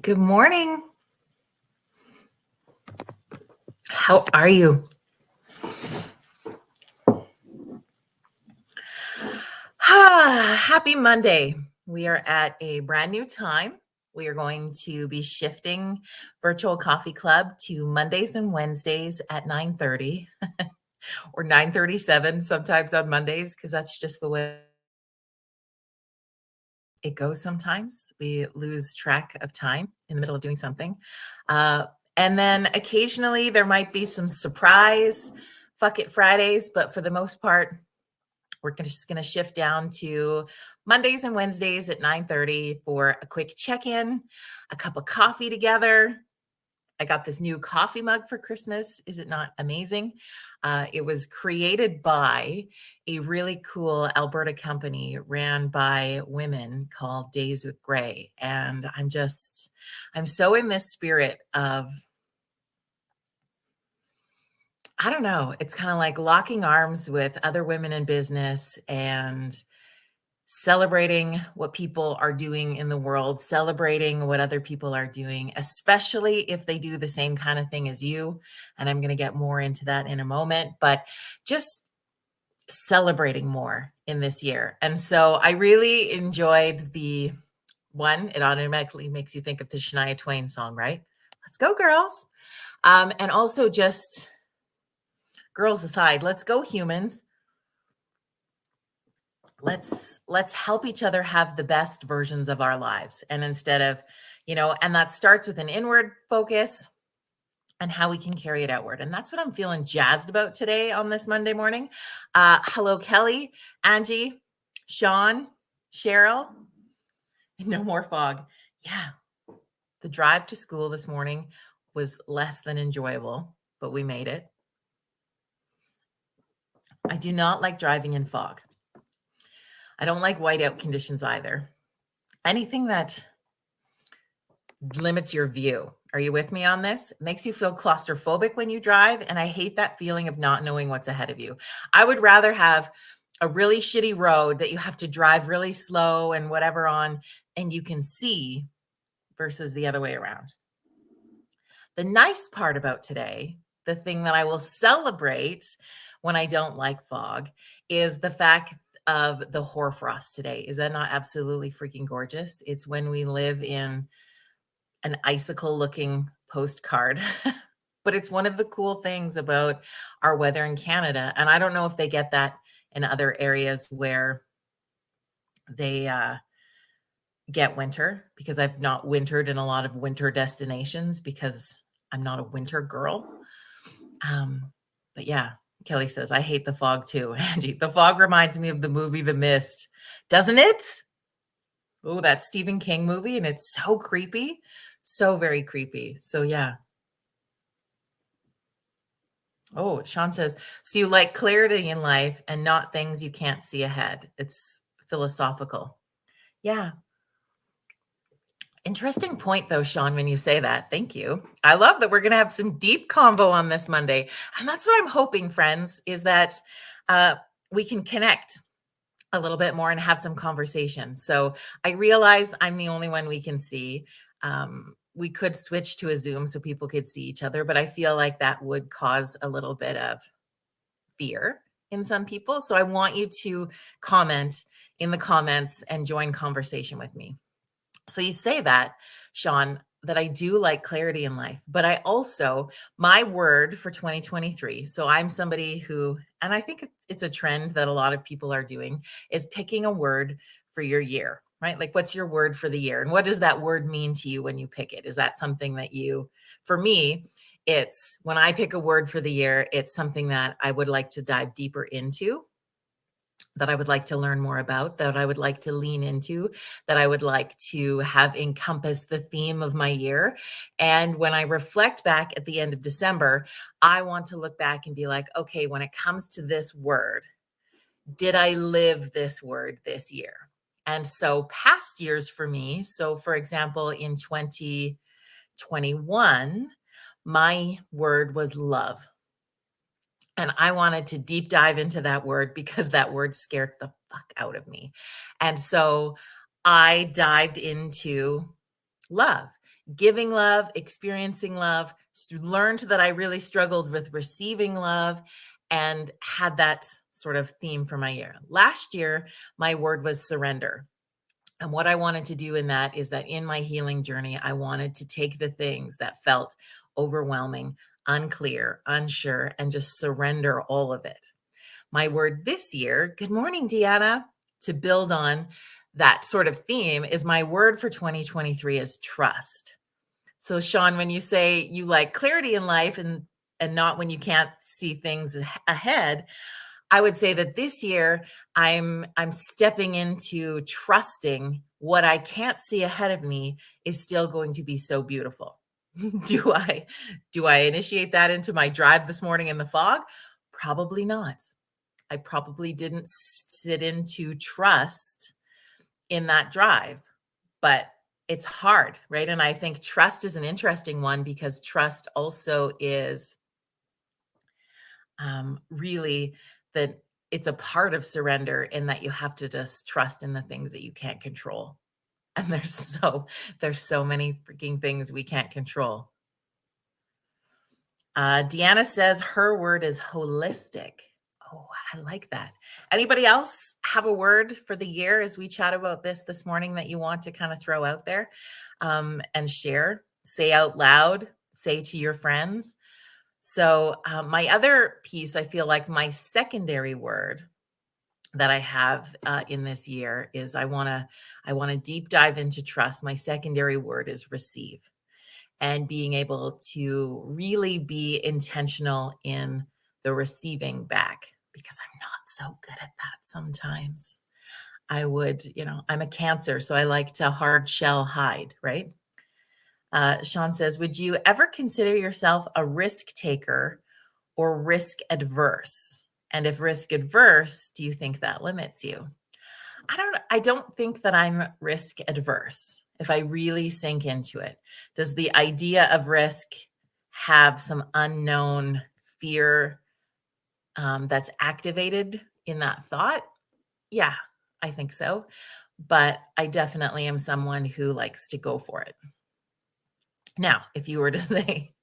Good morning. How are you? Happy Monday. We are at a brand new time. We are going to be shifting Virtual Coffee Club to Mondays and Wednesdays at 9:30 or 9:37 sometimes on Mondays because that's just the way it goes sometimes. We lose track of time in the middle of doing something. Uh, and then occasionally there might be some surprise fuck it Fridays, but for the most part, just going to shift down to Mondays and Wednesdays at 9:30 for a quick check-in, a cup of coffee together. I got this new coffee mug for Christmas. Is it not amazing? It was created by a really cool Alberta company ran by women called Days with Gray. And I'm so in this spirit of, I don't know, it's kind of like locking arms with other women in business and celebrating what people are doing in the world, celebrating what other people are doing, especially if they do the same kind of thing as you. And I'm going to get more into that in a moment, but just celebrating more in this year. And so I really enjoyed the one, it automatically makes you think of the Shania Twain song, right? Let's go, girls. And also just girls aside, let's go, humans. Let's help each other have the best versions of our lives, and instead of and that starts with an inward focus and how we can carry it outward, and that's what I'm feeling jazzed about today on this Monday morning. Hello, Kelly, Angie, Sean, Cheryl. No more fog. Yeah, the drive to school this morning was less than enjoyable, but we made it. I do not like driving in fog. I don't like whiteout conditions either. Anything that limits your view. Are you with me on this? It makes you feel claustrophobic when you drive, and I hate that feeling of not knowing what's ahead of you. I would rather have a really shitty road that you have to drive really slow and whatever on, and you can see, versus the other way around. The nice part about today, the thing that I will celebrate when I don't like fog, is the fact of the hoarfrost today. Is that not absolutely freaking gorgeous? It's when we live in an icicle looking postcard. But it's one of the cool things about our weather in Canada. And I don't know if they get that in other areas where they get winter, because I've not wintered in a lot of winter destinations because I'm not a winter girl. But yeah, Kelly says, I hate the fog too. Angie, the fog reminds me of the movie The Mist, doesn't it? Oh, that Stephen King movie. And it's so creepy. So very creepy. So yeah. Oh, Sean says, so you like clarity in life and not things you can't see ahead. It's philosophical. Yeah. Interesting point, though, Sean, when you say that. Thank you. I love that we're going to have some deep convo on this Monday. And that's what I'm hoping, friends, is that we can connect a little bit more and have some conversation. So I realize I'm the only one we can see. We could switch to a Zoom so people could see each other, but I feel like that would cause a little bit of fear in some people. So I want you to comment in the comments and join conversation with me. So you say that, Sean, that I do like clarity in life, but I also, my word for 2023. So I'm somebody who, and I think it's a trend that a lot of people are doing, is picking a word for your year, right? Like, what's your word for the year? And what does that word mean to you when you pick it? Is that something that for me, it's when I pick a word for the year, it's something that I would like to dive deeper into, that I would like to learn more about, that I would like to lean into, that I would like to have encompass the theme of my year. And when I reflect back at the end of December, I want to look back and be like, okay, when it comes to this word, did I live this word this year? And so past years for me, so for example, in 2021, my word was love. And I wanted to deep dive into that word because that word scared the fuck out of me. And so I dived into love. giving love, experiencing love, learned that I really struggled with receiving love, and had that sort of theme for my year. Last year, my word was surrender. And what I wanted to do in that is that in my healing journey, I wanted to take the things that felt overwhelming, unclear, unsure, and just surrender all of it. My word this year, good morning, Deanna, to build on that sort of theme, is my word for 2023 is trust. So, Sean, when you say you like clarity in life and not when you can't see things ahead, I would say that this year I'm stepping into trusting what I can't see ahead of me is still going to be so beautiful. do I do I initiate that into my drive this morning in the fog? Probably not. I probably didn't sit into trust in that drive, but it's hard, right? And I think trust is an interesting one because trust also is really that it's a part of surrender in that you have to just trust in the things that you can't control. And there's so many freaking things we can't control. Deanna says her word is holistic. Oh, I like that. Anybody else have a word for the year as we chat about this morning that you want to kind of throw out there and share? Say out loud, say to your friends. So, my other piece, I feel like my secondary word that I have in this year is I want to deep dive into trust. My secondary word is receive, and being able to really be intentional in the receiving back because I'm not so good at that sometimes. I'm a Cancer, so I like to hard shell hide, right? Sean says, would you ever consider yourself a risk taker or risk adverse? And if risk adverse, do you think that limits you? I don't think that I'm risk adverse. If I really sink into it, does the idea of risk have some unknown fear that's activated in that thought? Yeah, I think so. But I definitely am someone who likes to go for it. Now, if you were to say,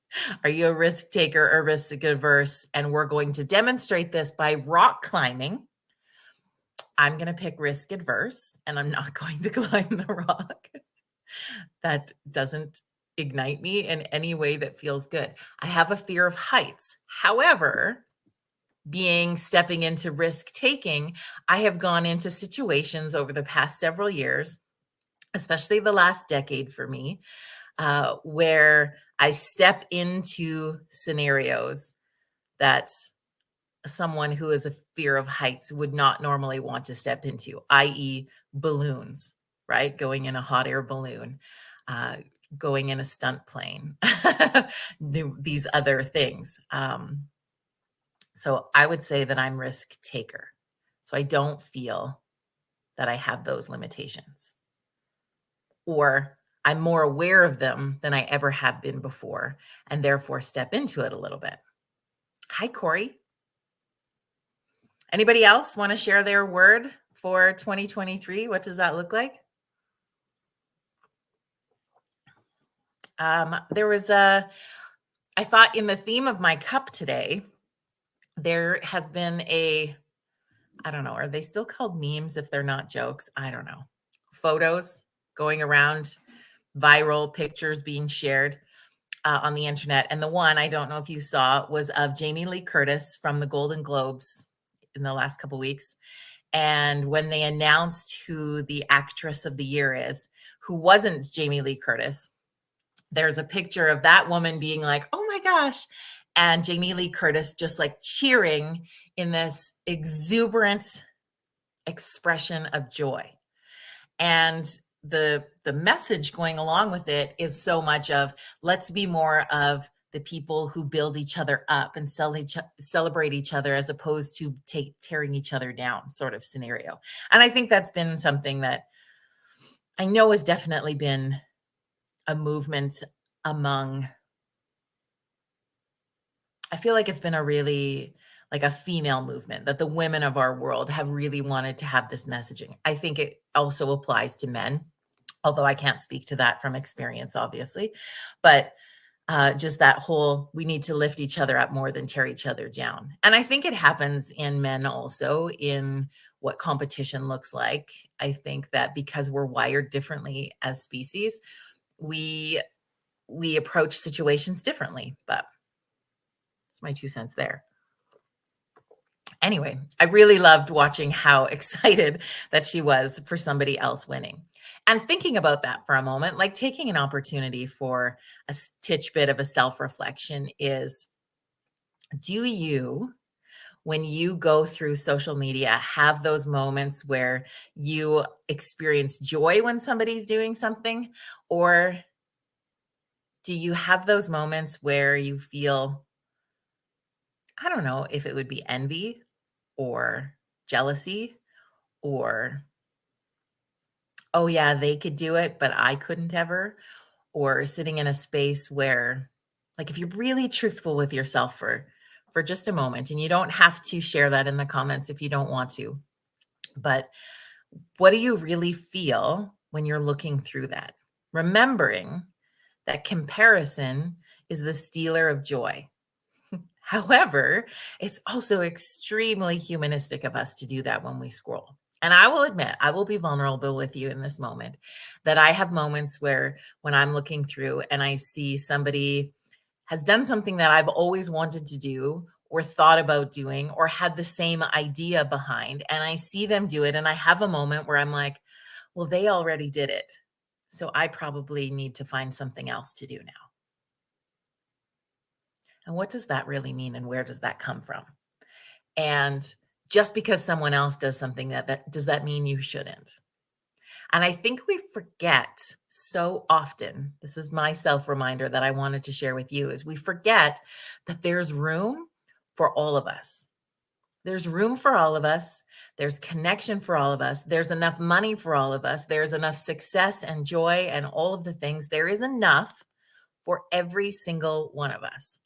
are you a risk taker or risk adverse? And we're going to demonstrate this by rock climbing. I'm going to pick risk adverse and I'm not going to climb the rock. That doesn't ignite me in any way that feels good. I have a fear of heights. However, stepping into risk taking, I have gone into situations over the past several years, especially the last decade for me, where I step into scenarios that someone who has a fear of heights would not normally want to step into, i.e., balloons, right? Going in a hot air balloon, uh, going in a stunt plane, these other things. So I would say that I'm risk taker. So I don't feel that I have those limitations, or I'm more aware of them than I ever have been before, and therefore step into it a little bit. Hi, Corey. Anybody else want to share their word for 2023? What does that look like? I thought in the theme of my cup today, there has been I don't know, are they still called memes if they're not jokes? I don't know. Photos going around, viral pictures being shared on the internet. And the one, I don't know if you saw, was of Jamie Lee Curtis from the Golden Globes in the last couple weeks. And when they announced who the actress of the year is, who wasn't Jamie Lee Curtis, there's a picture of that woman being like, oh my gosh. And Jamie Lee Curtis just like cheering in this exuberant expression of joy. And the message going along with it is so much of let's be more of the people who build each other up and celebrate each other as opposed to tearing each other down sort of scenario. And I think that's been something that I know has definitely been a movement among, I feel like it's been a really like a female movement that the women of our world have really wanted to have this messaging. I think it also applies to men. although I can't speak to that from experience, obviously. But just that whole, we need to lift each other up more than tear each other down. And I think it happens in men also, in what competition looks like. I think that because we're wired differently as species, we approach situations differently. But it's my 2 cents there. Anyway, I really loved watching how excited that she was for somebody else winning. And thinking about that for a moment, like taking an opportunity for a titch bit of a self reflection is, do you, when you go through social media, have those moments where you experience joy when somebody's doing something? Or do you have those moments where you feel, I don't know if it would be envy or jealousy, or, oh yeah, they could do it, but I couldn't ever, or sitting in a space where, like, if you're really truthful with yourself for just a moment, and you don't have to share that in the comments if you don't want to, but what do you really feel when you're looking through that? Remembering that comparison is the stealer of joy. However, it's also extremely humanistic of us to do that when we scroll. And I will admit, I will be vulnerable with you in this moment, that I have moments where, when I'm looking through and I see somebody has done something that I've always wanted to do, or thought about doing, or had the same idea behind, and I see them do it, and I have a moment where I'm like, well, they already did it. So I probably need to find something else to do now. And what does that really mean? And where does that come from? And just because someone else does something, that does that mean you shouldn't? And I think we forget so often, this is my self reminder that I wanted to share with you, is we forget that there's room for all of us. There's room for all of us. There's connection for all of us. There's enough money for all of us. There's enough success and joy and all of the things. There is enough for every single one of us.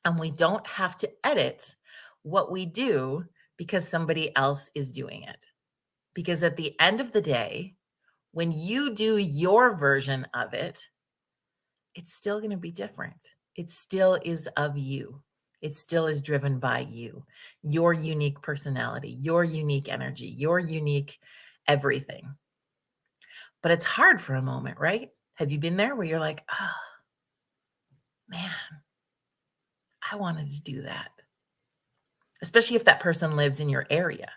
And we don't have to edit what we do because somebody else is doing it. Because at the end of the day, when you do your version of it, it's still going to be different. It still is of you. It still is driven by you, your unique personality, your unique energy, your unique everything. But it's hard for a moment, right? Have you been there where you're like, oh, man, I wanted to do that? Especially if that person lives in your area.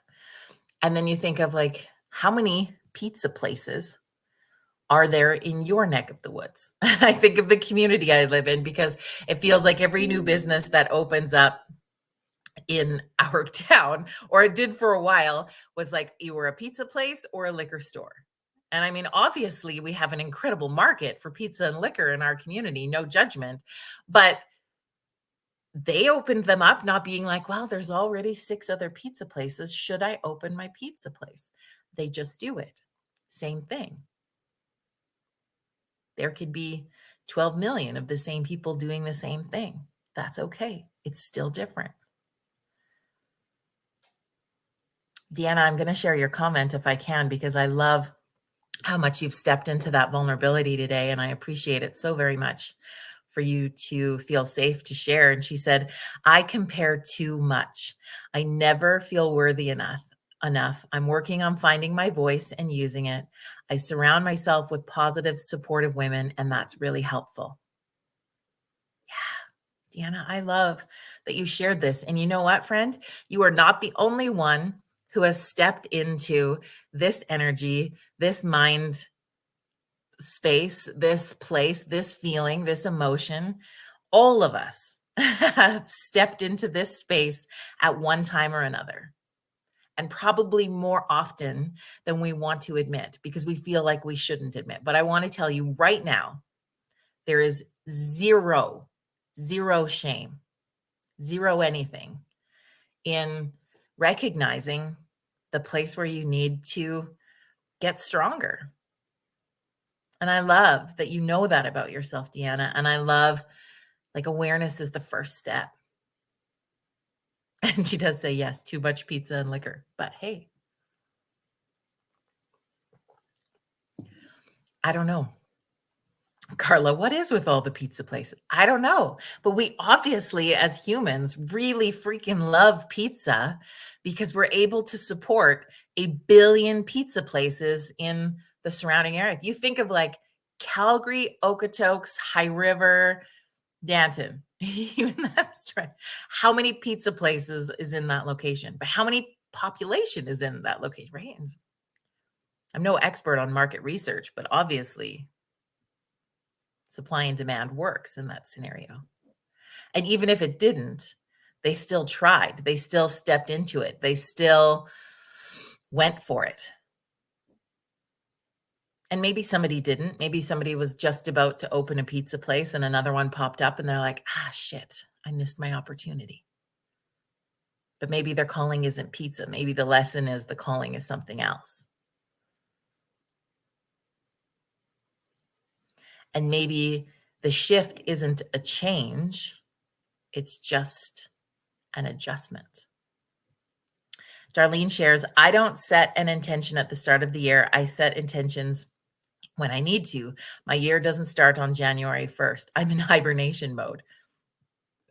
And then you think of, like, how many pizza places are there in your neck of the woods? And I think of the community I live in, because it feels like every new business that opens up in our town, or it did for a while, was like you were a pizza place or a liquor store. And I mean, obviously, we have an incredible market for pizza and liquor in our community, no judgment. But they opened them up not being like, well, there's already 6 other pizza places. Should I open my pizza place? They just do it. Same thing. There could be 12 million of the same people doing the same thing. That's okay. It's still different. Deanna, I'm going to share your comment if I can, because I love how much you've stepped into that vulnerability today. And I appreciate it so very much for you to feel safe to share. And she said, I compare too much. I never feel worthy enough. I'm working on finding my voice and using it. I surround myself with positive, supportive women, and that's really helpful. Yeah, Deanna, I love that you shared this. And you know what, friend? You are not the only one who has stepped into this energy, this mind space, this place, this feeling, this emotion. All of us have stepped into this space at one time or another, and probably more often than we want to admit, because we feel like we shouldn't admit. But I want to tell you right now, there is zero shame, zero anything in recognizing the place where you need to get stronger. And I love that you know that about yourself, Deanna. And I love, like, awareness is the first step. And she does say, yes, too much pizza and liquor. But hey, I don't know. Carla, what is with all the pizza places? I don't know. But we obviously, as humans, really freaking love pizza because we're able to support a billion pizza places in the surrounding area. If you think of like Calgary, Okotoks, High River, Danton, even that's right. How many pizza places is in that location? But how many population is in that location, right? And I'm no expert on market research, but obviously supply and demand works in that scenario. And even if it didn't, they still tried. They still stepped into it. They still went for it. And maybe somebody didn't. Maybe somebody was just about to open a pizza place and another one popped up and they're like, ah, shit, I missed my opportunity. But maybe their calling isn't pizza. Maybe the lesson is the calling is something else. And maybe the shift isn't a change, it's just an adjustment. Darlene shares, I don't set an intention at the start of the year. I set intentions when I need to. My year doesn't start on January 1st. I'm in hibernation mode.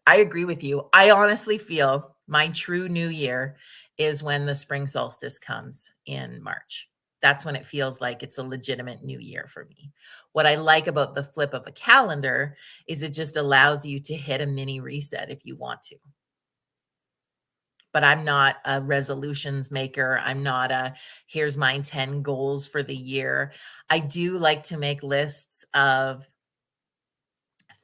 I agree with you. I honestly feel my true new year is when the spring solstice comes in March. That's when it feels like it's a legitimate new year for me. What I like about the flip of a calendar is it just allows you to hit a mini reset if you want to. But I'm not a resolutions maker. I'm not a here's my 10 goals for the year. I do like to make lists of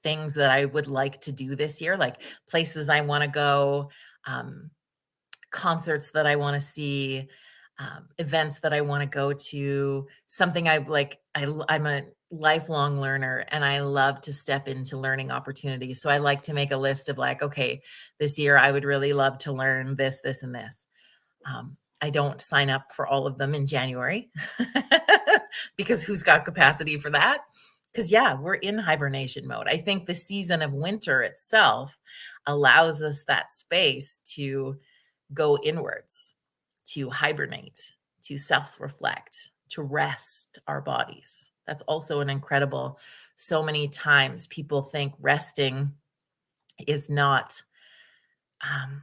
things that I would like to do this year, like places I want to go, um, concerts that I want to see, events that I want to go to, something I like. I'm a lifelong learner and I love to step into learning opportunities. So I like to make a list of like, okay, this year I would really love to learn this, this, and this. I don't sign up for all of them in January because who's got capacity for that? Because, yeah, we're in hibernation mode. I think the season of winter itself allows us that space to go inwards, to hibernate, to self reflect, to rest our bodies. That's also an incredible, so many times people think resting is not um,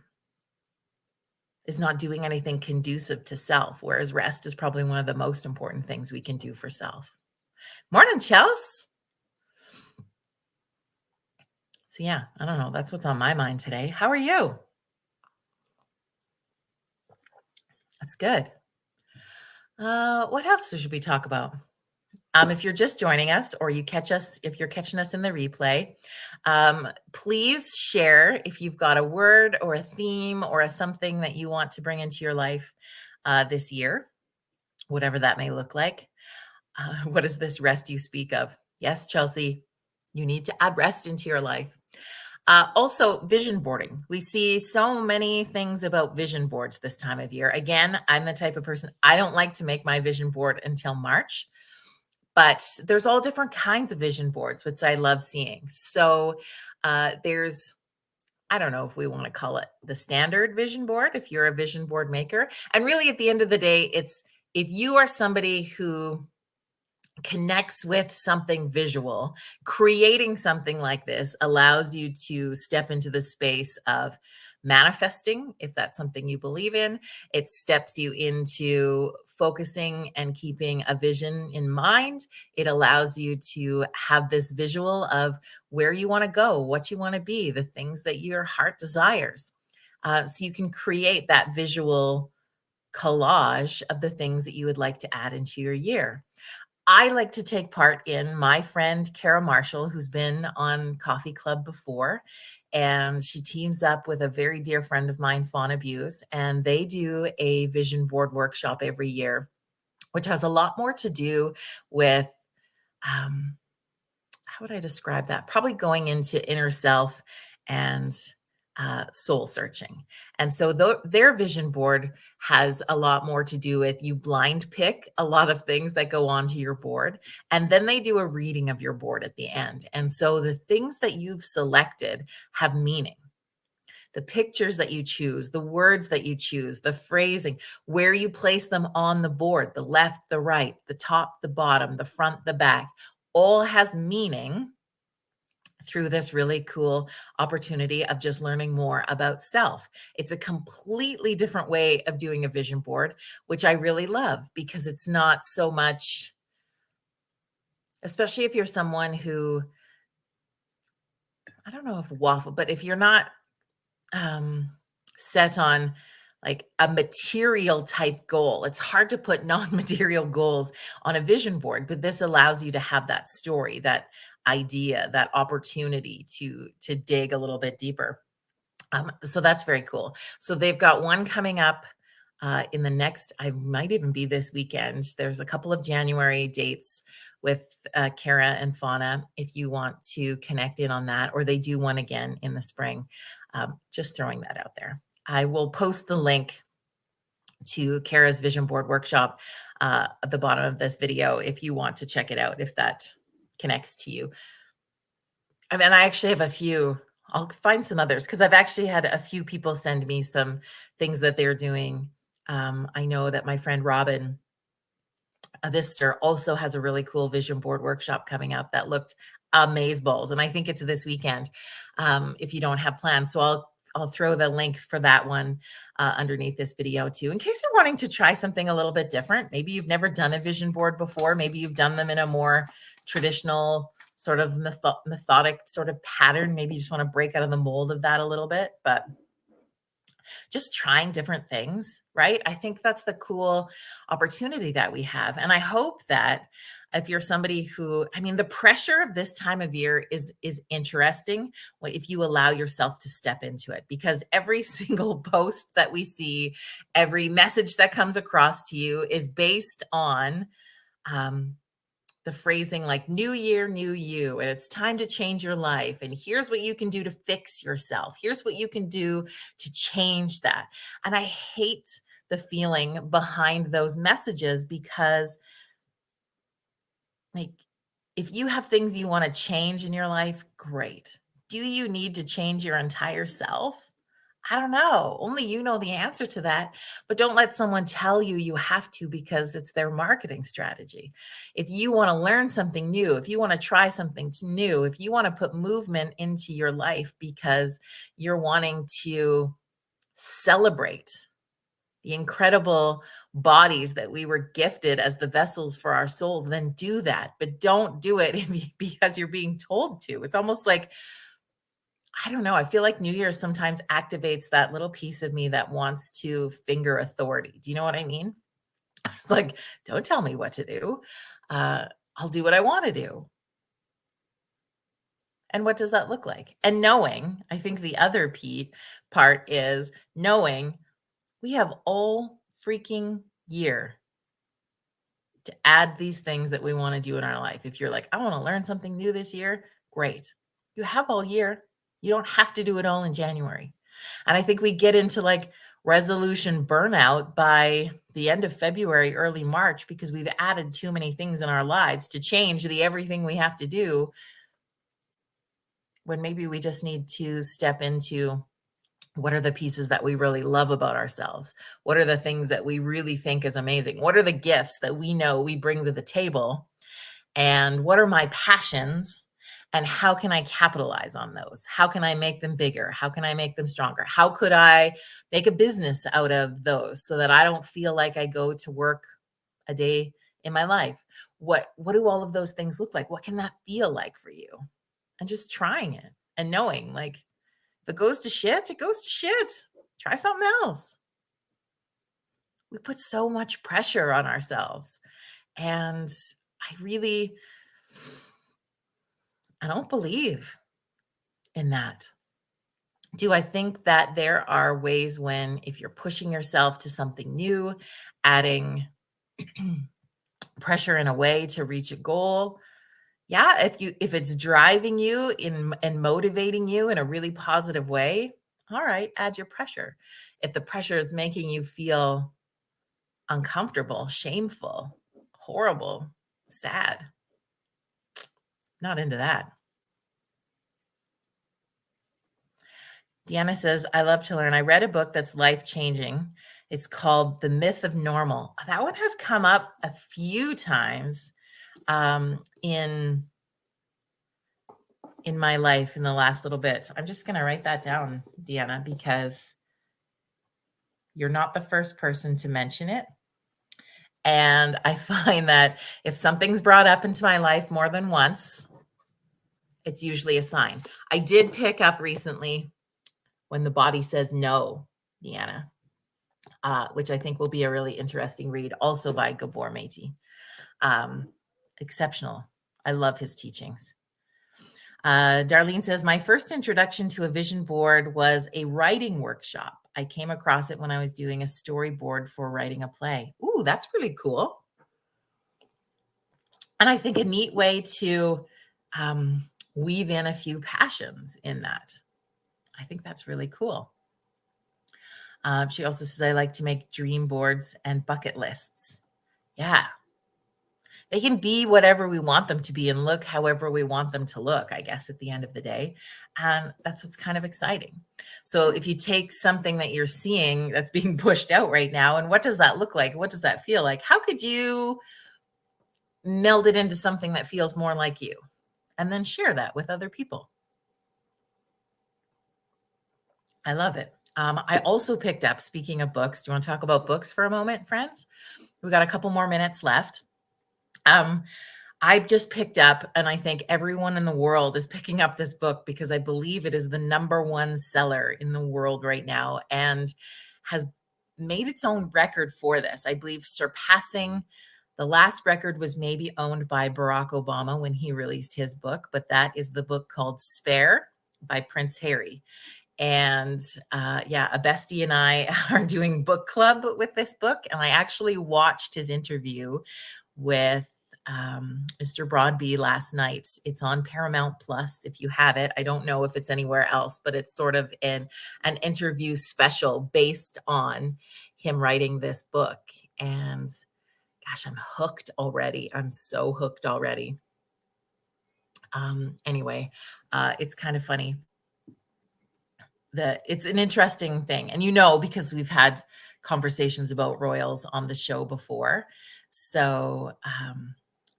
doing anything conducive to self, whereas rest is probably one of the most important things we can do for self. Morning, Chels. So yeah, I don't know. That's what's on my mind today. How are you? That's good. What else should we talk about? If you're just joining us or you catch us, if you're catching us in the replay, please share if you've got a word or a theme or a something that you want to bring into your life this year, whatever that may look like. What is this rest you speak of? Yes, Chelsea, you need to add rest into your life. Also, vision boarding. We see so many things about vision boards this time of year. Again, I'm the type of person, I don't like to make my vision board until March, but there's all different kinds of vision boards, which I love seeing. So there's, I don't know if we want to call it the standard vision board, if you're a vision board maker. And really, at the end of the day, it's if you are somebody who connects with something visual, creating something like this allows you to step into the space of manifesting, if that's something you believe in. It steps you into focusing and keeping a vision in mind. It allows you to have this visual of where you want to go, what you want to be, the things that your heart desires. So you can create that visual collage of the things that you would like to add into your year. I like to take part in my friend Kara Marshall, who's been on Coffee Club before, and she teams up with a very dear friend of mine, Fauna Buse, and they do a vision board workshop every year, which has a lot more to do with um, how would I describe that? Probably going into inner self and soul searching. And so their vision board has a lot more to do with you blind pick a lot of things that go onto your board. And then they do a reading of your board at the end. And so the things that you've selected have meaning. the pictures that you choose, the words that you choose, the phrasing, where you place them on the board, the left, the right, the top, the bottom, the front, the back, all has meaning through this really cool opportunity of just learning more about self. It's a completely different way of doing a vision board, which I really love because it's not so much, especially if you're someone who, I don't know if waffle, but if you're not um, set on like a material type goal. It's hard to put non-material goals on a vision board, but this allows you to have that story, that idea, that opportunity to dig a little bit deeper. So that's very cool. So they've got one coming up in the next, I might even be this weekend. There's a couple of January dates with Kara and Fauna if you want to connect in on that, or they do one again in the spring. Just throwing that out there. I will post the link to Kara's vision board workshop at the bottom of this video if you want to check it out, if that connects to you. I mean, I actually have a few. I'll find some others because I've actually had a few people send me some things that they're doing. I know that my friend Robin Avister also has a really cool vision board workshop coming up that looked amazeballs, and I think it's this weekend. If you don't have plans, so I'll throw the link for that one underneath this video too, in case you're wanting to try something a little bit different. Maybe you've never done a vision board before. Maybe you've done them in a more traditional sort of methodic sort of pattern. Maybe you just want to break out of the mold of that a little bit, but just trying different things, right? I think that's the cool opportunity that we have. And I hope that if you're somebody who, I mean, the pressure of this time of year is interesting if you allow yourself to step into it, because every single post that we see, every message that comes across to you is based on um, the phrasing like new year, new you, and it's time to change your life. And here's what you can do to fix yourself. Here's what you can do to change that. And I hate the feeling behind those messages because, like, if you have things you want to change in your life, great. Do you need to change your entire self? I don't know. Only you know the answer to that. But don't let someone tell you you have to because it's their marketing strategy. If you want to learn something new, if you want to try something new, if you want to put movement into your life because you're wanting to celebrate the incredible bodies that we were gifted as the vessels for our souls, then do that. But don't do it because you're being told to. It's almost like, I don't know. I feel like New Year's sometimes activates that little piece of me that wants to finger authority. Do you know what I mean? It's like, don't tell me what to do. Uh, I'll do what I want to do. And what does that look like? And knowing, I think the other part is knowing we have all freaking year to add these things that we want to do in our life. If you're like, I want to learn something new this year, great. You have all year. You don't have to do it all in January. And I think we get into like resolution burnout by the end of February, early March, because we've added too many things in our lives to change the everything we have to do, when maybe we just need to step into what are the pieces that we really love about ourselves? What are the things that we really think is amazing? What are the gifts that we know we bring to the table? And what are my passions? And how can I capitalize on those? How can I make them bigger? How can I make them stronger? How could I make a business out of those so that I don't feel like I go to work a day in my life? What do all of those things look like? What can that feel like for you? And just trying it and knowing, like, if it goes to shit, it goes to shit. Try something else. We put so much pressure on ourselves. And I don't believe in that. Do I think that there are ways when, if you're pushing yourself to something new, adding pressure in a way to reach a goal? Yeah, if it's driving you in and motivating you in a really positive way, all right, add your pressure. If the pressure is making you feel uncomfortable, shameful, horrible, sad, not into that. Deanna says, I love to learn. I read a book that's life-changing. It's called The Myth of Normal. That one has come up a few times in my life in the last little bit. So I'm just going to write that down, Deanna, because you're not the first person to mention it. And I find that if something's brought up into my life more than once, it's usually a sign. I did pick up recently When the Body Says No, Deanna, which I think will be a really interesting read, also by Gabor Maté. Exceptional. I love his teachings. Darlene says, my first introduction to a vision board was a writing workshop. I came across it when I was doing a storyboard for writing a play. Ooh, that's really cool. And I think a neat way to weave in a few passions in that. I think that's really cool. She also says, I like to make dream boards and bucket lists. Yeah. They can be whatever we want them to be and look however we want them to look, I guess, at the end of the day. And that's what's kind of exciting. So if you take something that you're seeing that's being pushed out right now, and what does that look like? What does that feel like? How could you meld it into something that feels more like you? And then share that with other people. I love it. I also picked up, speaking of books, do you want to talk about books for a moment, friends? We got a couple more minutes left. I just picked up, and I think everyone in the world is picking up this book because I believe it is the #1 seller in the world right now and has made its own record for this. I believe surpassing the last record was maybe owned by Barack Obama when he released his book, but that is the book called Spare by Prince Harry. And yeah, a bestie and I are doing book club with this book. And I actually watched his interview with Mr. Broadbee last night. It's on Paramount Plus if you have it. I don't know if it's anywhere else, but it's sort of an interview special based on him writing this book. And gosh, I'm hooked already. I'm so hooked already. Anyway, it's kind of funny. It's an interesting thing. And because we've had conversations about royals on the show before. So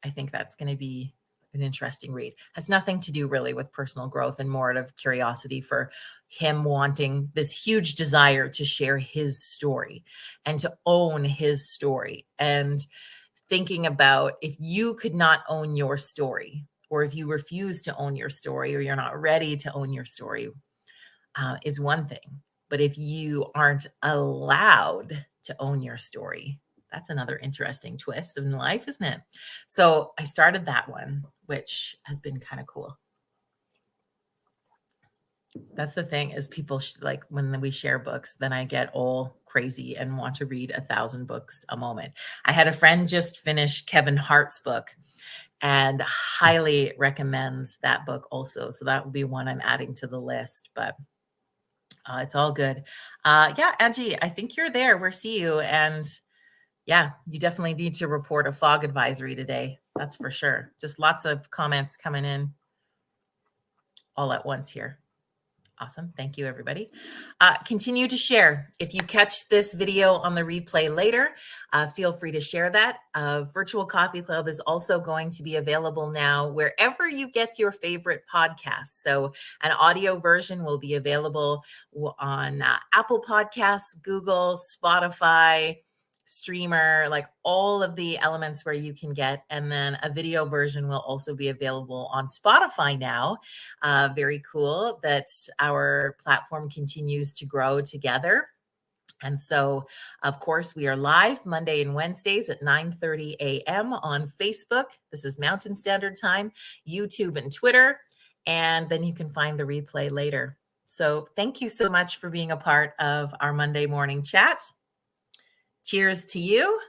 I think that's going to be an interesting read. Has nothing to do really with personal growth and more out of curiosity for him wanting this huge desire to share his story and to own his story. And thinking about if you could not own your story, or if you refuse to own your story, or you're not ready to own your story, is one thing. But if you aren't allowed to own your story, that's another interesting twist in life, isn't it? So I started that one, which has been kind of cool. That's the thing is people like when we share books, then I get all crazy and want to read 1,000 books a moment. I had a friend just finish Kevin Hart's book and highly recommends that book also. So that will be one I'm adding to the list, but it's all good. Yeah, Angie, I think you're there. We'll see you. And yeah, you definitely need to report a fog advisory today. That's for sure. Just lots of comments coming in all at once here. Awesome. Thank you, everybody. Continue to share. If you catch this video on the replay later, feel free to share that. Virtual Coffee Club is also going to be available now wherever you get your favorite podcasts. So an audio version will be available on Apple Podcasts, Google, Spotify, Streamer, like all of the elements where you can get. And then a video version will also be available on Spotify now. Very cool that our platform continues to grow together. And so, of course, we are live Monday and Wednesdays at 9:30 a.m. on Facebook. This is Mountain Standard Time, YouTube and Twitter. And then you can find the replay later. So thank you so much for being a part of our Monday morning chat. Cheers to you.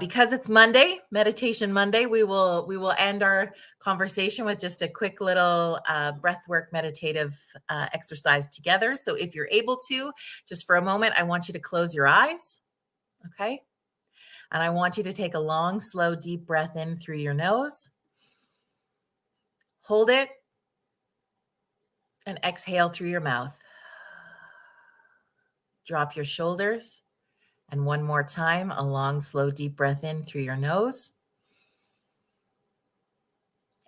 Because it's Monday, Meditation Monday, we will end our conversation with just a quick little breathwork meditative exercise together. So if you're able to, just for a moment, I want you to close your eyes, okay? And I want you to take a long, slow, deep breath in through your nose. Hold it and exhale through your mouth. Drop your shoulders. And one more time, a long, slow, deep breath in through your nose.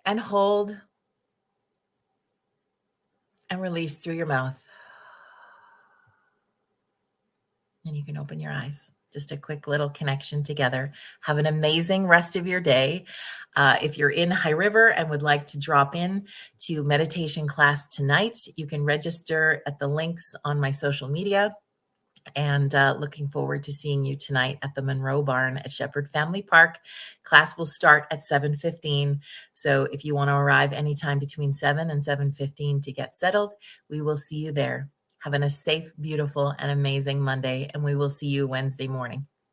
And hold. And release through your mouth. And you can open your eyes. Just a quick little connection together. Have an amazing rest of your day. If you're in High River and would like to drop in to meditation class tonight, you can register at the links on my social media. And looking forward to seeing you tonight at the Monroe Barn at Shepherd Family Park. Class will start at 7:15. So if you want to arrive anytime between 7 and 7:15 to get settled, we will see you there. Having a safe, beautiful, and amazing Monday, and we will see you Wednesday morning.